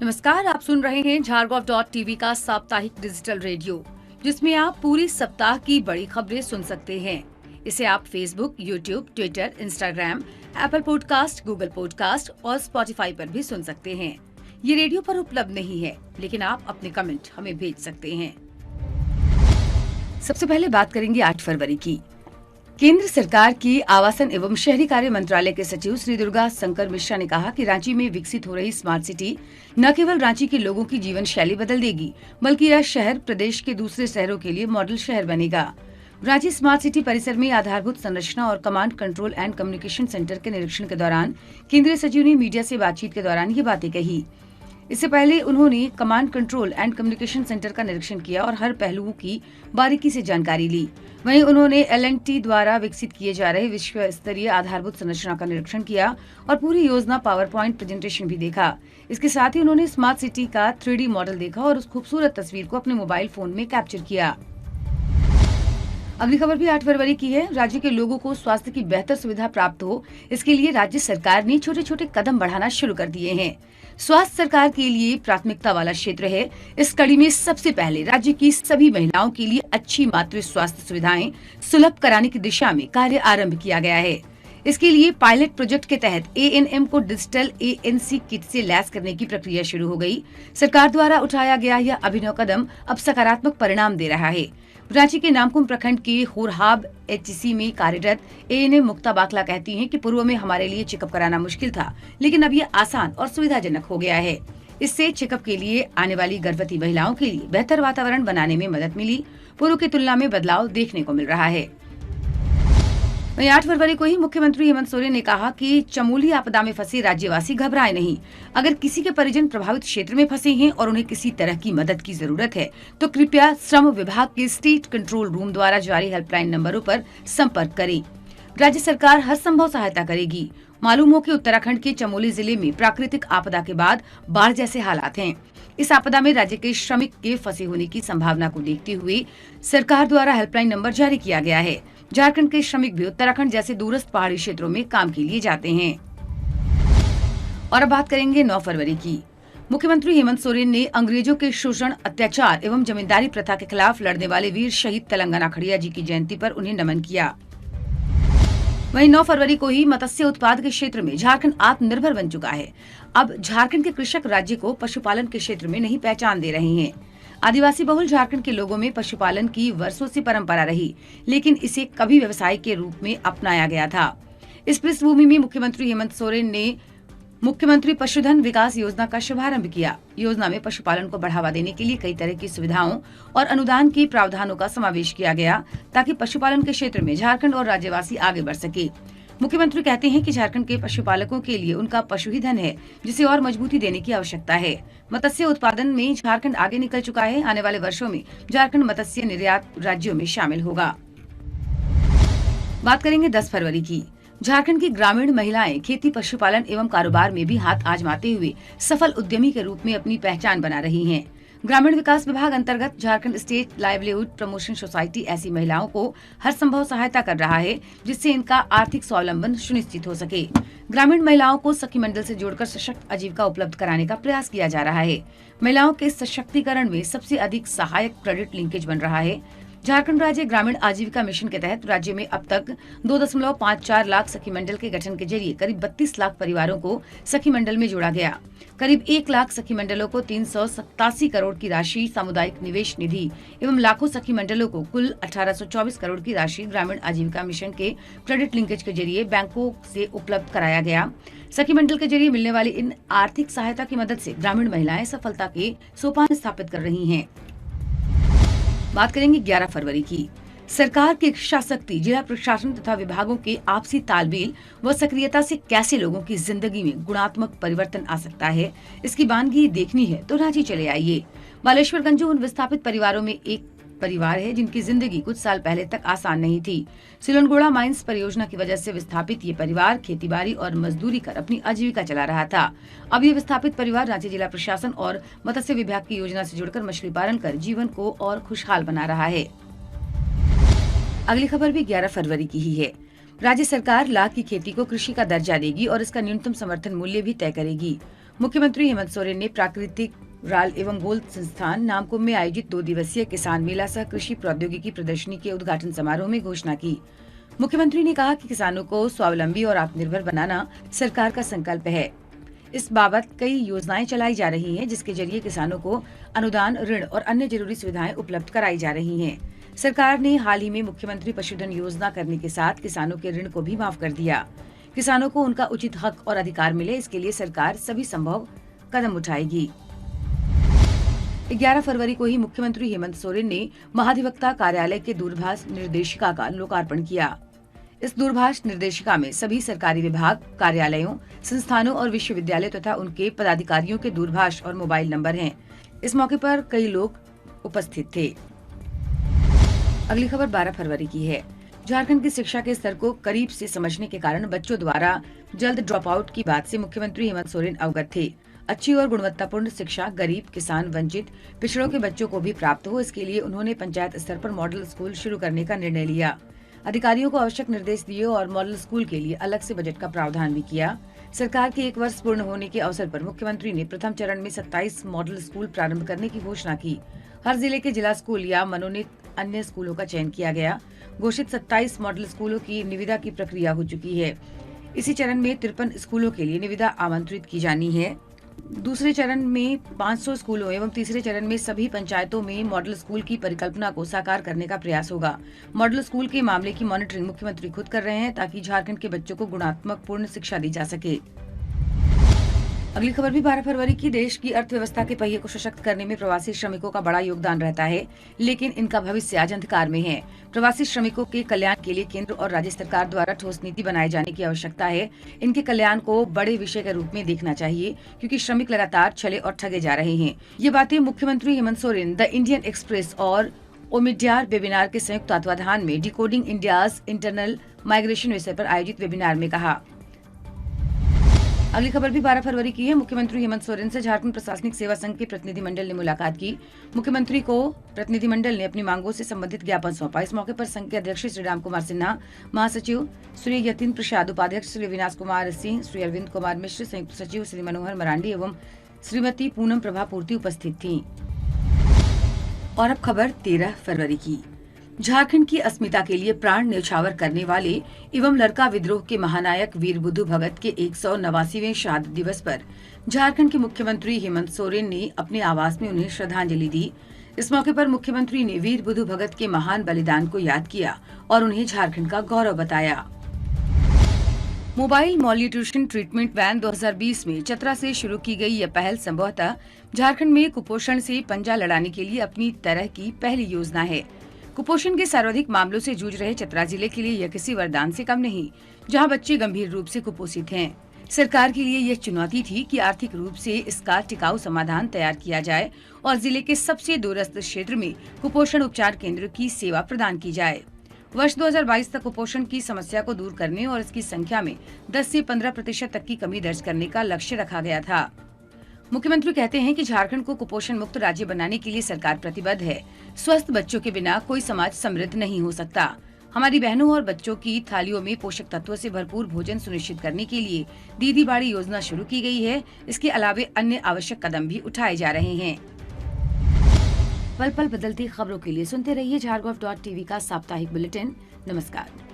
नमस्कार, आप सुन रहे हैं झारगोव.टीवी का साप्ताहिक डिजिटल रेडियो, जिसमें आप पूरी सप्ताह की बड़ी खबरें सुन सकते हैं। इसे आप Facebook, YouTube, Twitter, Instagram, Apple podcast, Google podcast और स्पॉटिफाई पर भी सुन सकते हैं। ये रेडियो पर उपलब्ध नहीं है, लेकिन आप अपने कमेंट हमें भेज सकते हैं। सबसे पहले बात करेंगे 8 फरवरी की। केंद्र सरकार की आवासन एवं शहरी कार्य मंत्रालय के सचिव श्री दुर्गा शंकर मिश्रा ने कहा कि रांची में विकसित हो रही स्मार्ट सिटी न केवल रांची के लोगों की जीवन शैली बदल देगी, बल्कि यह शहर प्रदेश के दूसरे शहरों के लिए मॉडल शहर बनेगा। रांची स्मार्ट सिटी परिसर में आधारभूत संरचना और command control and communication centre के निरीक्षण के दौरान केंद्रीय सचिव ने मीडिया से बातचीत के दौरान ये बातें कही। इससे पहले उन्होंने command control and communication centre का निरीक्षण किया और हर पहलुओं की बारीकी से जानकारी ली। वहीं उन्होंने L&T द्वारा विकसित किए जा रहे विश्व स्तरीय आधारभूत संरचना का निरीक्षण किया और पूरी योजना पावर पॉइंट प्रेजेंटेशन भी देखा। इसके साथ ही उन्होंने स्मार्ट सिटी का 3D मॉडल देखा और उस खूबसूरत तस्वीर को अपने मोबाइल फोन में कैप्चर किया। अगली खबर भी 8 फरवरी की है। राज्य के लोगों को स्वास्थ्य की बेहतर सुविधा प्राप्त हो, इसके लिए राज्य सरकार ने छोटे छोटे कदम बढ़ाना शुरू कर दिए हैं। स्वास्थ्य सरकार के लिए प्राथमिकता वाला क्षेत्र है। इस कड़ी में सबसे पहले राज्य की सभी महिलाओं के लिए अच्छी मातृ स्वास्थ्य सुविधाएं सुलभ कराने की दिशा में कार्य आरंभ किया गया है। इसके लिए पायलट प्रोजेक्ट के तहत ANM को डिजिटल ANC किट से लैस करने की प्रक्रिया शुरू हो गई। सरकार द्वारा उठाया गया यह अभिनव कदम अब सकारात्मक परिणाम दे रहा है। रांची के नामकुम प्रखंड के होरहाब HC में कार्यरत ANM मुक्ता बाकला कहती हैं कि पूर्व में हमारे लिए चेकअप कराना मुश्किल था, लेकिन अब ये आसान और सुविधाजनक हो गया है। इससे चेकअप के लिए आने वाली गर्भवती महिलाओं के लिए बेहतर वातावरण बनाने में मदद मिली। पूर्व की तुलना में बदलाव देखने को मिल रहा है। वहीं 8 फरवरी को ही मुख्यमंत्री हेमंत सोरेन ने कहा कि चमोली आपदा में फंसे राज्यवासी घबराए नहीं। अगर किसी के परिजन प्रभावित क्षेत्र में फंसे हैं और उन्हें किसी तरह की मदद की जरूरत है, तो कृपया श्रम विभाग के स्टेट कंट्रोल रूम द्वारा जारी हेल्पलाइन नंबरों पर संपर्क करें। राज्य सरकार हर संभव सहायता करेगी। मालूम हो कि उत्तराखंड के चमोली जिले में प्राकृतिक आपदा के बाद बाढ़ जैसे हालात हैं। इस आपदा में राज्य के श्रमिक के फंसे होने की संभावना को देखते हुए सरकार द्वारा हेल्पलाइन नंबर जारी किया गया है। झारखंड के श्रमिक भी उत्तराखंड जैसे दूरस्थ पहाड़ी क्षेत्रों में काम के लिए जाते हैं। और अब बात करेंगे 9 फरवरी की। मुख्यमंत्री हेमंत सोरेन ने अंग्रेजों के शोषण, अत्याचार एवं जमींदारी प्रथा के खिलाफ लड़ने वाले वीर शहीद तेलंगाना खड़िया जी की जयंती पर उन्हें नमन किया। वहीं 9 फरवरी को ही मत्स्य उत्पाद के क्षेत्र में झारखंड आत्मनिर्भर बन चुका है। अब झारखंड के कृषक राज्य को पशुपालन के क्षेत्र में नहीं पहचान दे रहे हैं। आदिवासी बहुल झारखंड के लोगों में पशुपालन की वर्षों से परंपरा रही, लेकिन इसे कभी व्यवसाय के रूप में अपनाया गया था। इस पृष्ठभूमि में मुख्यमंत्री हेमंत सोरेन ने मुख्यमंत्री पशुधन विकास योजना का शुभारंभ किया। योजना में पशुपालन को बढ़ावा देने के लिए कई तरह की सुविधाओं और अनुदान के प्रावधानों का समावेश किया गया, ताकि पशुपालन के क्षेत्र में झारखंड और राज्यवासी आगे बढ़ सके। मुख्यमंत्री कहते हैं कि झारखंड के पशुपालकों के लिए उनका पशु ही धन है, जिसे और मजबूती देने की आवश्यकता है। मत्स्य उत्पादन में झारखंड आगे निकल चुका है। आने वाले वर्षों में झारखंड मत्स्य निर्यात राज्यों में शामिल होगा। बात करेंगे 10 फरवरी की। झारखंड की ग्रामीण महिलाएं खेती, पशुपालन एवं कारोबार में भी हाथ आजमाते हुए सफल उद्यमी के रूप में अपनी पहचान बना रही हैं। ग्रामीण विकास विभाग अंतर्गत Jharkhand state livelihood promotion society ऐसी महिलाओं को हर संभव सहायता कर रहा है, जिससे इनका आर्थिक स्वावलंबन सुनिश्चित हो सके। ग्रामीण महिलाओं को सखी मंडल से जोड़कर सशक्त आजीविका उपलब्ध कराने का प्रयास किया जा रहा है। महिलाओं के सशक्तिकरण में सबसे अधिक सहायक क्रेडिट लिंकेज बन रहा है। झारखंड राज्य ग्रामीण आजीविका मिशन के तहत राज्य में अब तक 2.54 लाख सखी मंडल के गठन के जरिए करीब 32 लाख परिवारों को सखी मंडल में जोड़ा गया। करीब 1 लाख सखी मंडलों को 387 करोड़ की राशि सामुदायिक निवेश निधि एवं लाखों सखी मंडलों को कुल 1824 करोड़ की राशि ग्रामीण आजीविका मिशन के क्रेडिट लिंकेज के जरिए बैंकों से उपलब्ध कराया गया। सखी मंडल के जरिए मिलने वाली इन आर्थिक सहायता की मदद से ग्रामीण महिलाएं सफलता के सोपान स्थापित कर रही हैं। बात करेंगे 11 फरवरी की। सरकार की इच्छा शक्ति, जिला प्रशासन तथा विभागों के आपसी तालमेल व सक्रियता से कैसे लोगों की जिंदगी में गुणात्मक परिवर्तन आ सकता है, इसकी बानगी देखनी है तो रांची चले आइए। बालेश्वर गंजू उन विस्थापित परिवारों में एक परिवार है जिनकी जिंदगी कुछ साल पहले तक आसान नहीं थी। सिलोनगोड़ा माइंस परियोजना की वजह से विस्थापित ये परिवार खेतीबाड़ी और मजदूरी कर अपनी आजीविका चला रहा था। अब ये विस्थापित परिवार रांची जिला प्रशासन और मत्स्य विभाग की योजना से जुड़कर मछली पालन कर जीवन को और खुशहाल बना रहा है। अगली खबर भी 11 फरवरी की ही है। राज्य सरकार लाख की खेती को कृषि का दर्जा देगी और इसका न्यूनतम समर्थन मूल्य भी तय करेगी। मुख्यमंत्री हेमंत सोरेन ने प्राकृतिक राल एवं गोल्ड संस्थान नामकुम में आयोजित 2 दिवसीय किसान मेला सह कृषि प्रौद्योगिकी प्रदर्शनी के उद्घाटन समारोह में घोषणा की। मुख्यमंत्री ने कहा कि किसानों को स्वावलंबी और आत्मनिर्भर बनाना सरकार का संकल्प है। इस बाबत कई योजनाएं चलाई जा रही हैं, जिसके जरिए किसानों को अनुदान, ऋण और अन्य जरूरी सुविधाएं उपलब्ध कराई जा रही हैं। सरकार ने हाल ही में मुख्यमंत्री पशुधन योजना करने के साथ किसानों के ऋण को भी माफ कर दिया। किसानों को उनका उचित हक और अधिकार मिले, इसके लिए सरकार सभी संभव कदम उठाएगी। 11 फरवरी को ही मुख्यमंत्री हेमंत सोरेन ने महाधिवक्ता कार्यालय के दूरभाष निर्देशिका का लोकार्पण किया। इस दूरभाष निर्देशिका में सभी सरकारी विभाग, कार्यालयों, संस्थानों और विश्वविद्यालय तथा उनके पदाधिकारियों के दूरभाष और मोबाइल नंबर हैं। इस मौके पर कई लोग उपस्थित थे। अगली खबर 12 फरवरी की है। झारखंड की शिक्षा के स्तर को करीब से समझने के कारण बच्चों द्वारा जल्द ड्रॉप आउट की बात से मुख्यमंत्री हेमंत सोरेन अवगत थे। अच्छी और गुणवत्तापूर्ण शिक्षा गरीब, किसान, वंचित, पिछड़ों के बच्चों को भी प्राप्त हो, इसके लिए उन्होंने पंचायत स्तर पर मॉडल स्कूल शुरू करने का निर्णय लिया। अधिकारियों को आवश्यक निर्देश दिए और मॉडल स्कूल के लिए अलग से बजट का प्रावधान भी किया। सरकार के 1 वर्ष पूर्ण होने के अवसर पर मुख्यमंत्री ने प्रथम चरण में 27 मॉडल स्कूल प्रारंभ करने की घोषणा की। हर जिले के जिला स्कूल या मनोनीत अन्य स्कूलों का चयन किया गया। घोषित 27 मॉडल स्कूलों की निविदा की प्रक्रिया हो चुकी है। इसी चरण में 53 स्कूलों के लिए निविदा आमंत्रित की जानी है। दूसरे चरण में 500 स्कूलों एवं तीसरे चरण में सभी पंचायतों में मॉडल स्कूल की परिकल्पना को साकार करने का प्रयास होगा। मॉडल स्कूल के मामले की मॉनिटरिंग मुख्यमंत्री खुद कर रहे हैं, ताकि झारखंड के बच्चों को गुणात्मक पूर्ण शिक्षा दी जा सके। अगली खबर भी 12 फरवरी की। देश की अर्थव्यवस्था के पहिए को सशक्त करने में प्रवासी श्रमिकों का बड़ा योगदान रहता है, लेकिन इनका भविष्य आज अंधकार में है। प्रवासी श्रमिकों के कल्याण के लिए केंद्र और राज्य सरकार द्वारा ठोस नीति बनाए जाने की आवश्यकता है। इनके कल्याण को बड़े विषय के रूप में देखना चाहिए, क्योंकि श्रमिक लगातार छले और ठगे जा रहे हैं। ये बातें मुख्यमंत्री Hemant Soren the Indian express और ओमिड्यार वेबिनार के संयुक्त तत्वाधान में डिकोडिंग इंडियाज इंटरनल माइग्रेशन विषय पर आयोजित वेबिनार में कहा। अगली खबर भी 12 फरवरी की है। मुख्यमंत्री हेमंत सोरेन से झारखंड प्रशासनिक सेवा संघ के प्रतिनिधिमंडल ने मुलाकात की। मुख्यमंत्री को प्रतिनिधिमंडल ने अपनी मांगों से संबंधित ज्ञापन सौंपा। इस मौके पर संघ के अध्यक्ष श्री राम कुमार सिन्हा, महासचिव श्री यतीन प्रसाद, उपाध्यक्ष श्री विनाश कुमार सिंह, श्री अरविंद कुमार मिश्र, संयुक्त सचिव श्री मनोहर मरांडी एवं श्रीमती पूनम प्रभा पूर्ति उपस्थित थी। और अब खबर 13 फरवरी की। झारखंड की अस्मिता के लिए प्राण न्यौछावर करने वाले एवं लड़का विद्रोह के महानायक वीर बुद्धू भगत के 189वें शहादत दिवस पर झारखंड के मुख्यमंत्री हेमंत सोरेन ने अपने आवास में उन्हें श्रद्धांजलि दी। इस मौके पर मुख्यमंत्री ने वीर बुद्धू भगत के महान बलिदान को याद किया और उन्हें झारखंड का गौरव बताया। मोबाइल मॉलन्यूट्रिशन ट्रीटमेंट वैन 2020 में चतरा से शुरू की गई यह पहल संभवतः झारखंड में कुपोषण से पंजा लड़ाने के लिए अपनी तरह की पहली योजना है। कुपोषण के सर्वाधिक मामलों से जूझ रहे चतरा जिले के लिए यह किसी वरदान से कम नहीं, जहां बच्चे गंभीर रूप से कुपोषित हैं। सरकार के लिए यह चुनौती थी कि आर्थिक रूप से इसका टिकाऊ समाधान तैयार किया जाए और जिले के सबसे दूरस्थ क्षेत्र में कुपोषण उपचार केंद्र की सेवा प्रदान की जाए। वर्ष 2022 तक कुपोषण की समस्या को दूर करने और इसकी संख्या में 10 से 15% तक की कमी दर्ज करने का लक्ष्य रखा गया था। मुख्यमंत्री कहते हैं कि झारखंड को कुपोषण मुक्त राज्य बनाने के लिए सरकार प्रतिबद्ध है। स्वस्थ बच्चों के बिना कोई समाज समृद्ध नहीं हो सकता। हमारी बहनों और बच्चों की थालियों में पोषक तत्वों से भरपूर भोजन सुनिश्चित करने के लिए दीदी बाड़ी योजना शुरू की गई है। इसके अलावे अन्य आवश्यक कदम भी उठाए जा रहे हैं। पल पल बदलती खबरों के लिए सुनते रहिए झारखंड.tv का साप्ताहिक बुलेटिन। नमस्कार।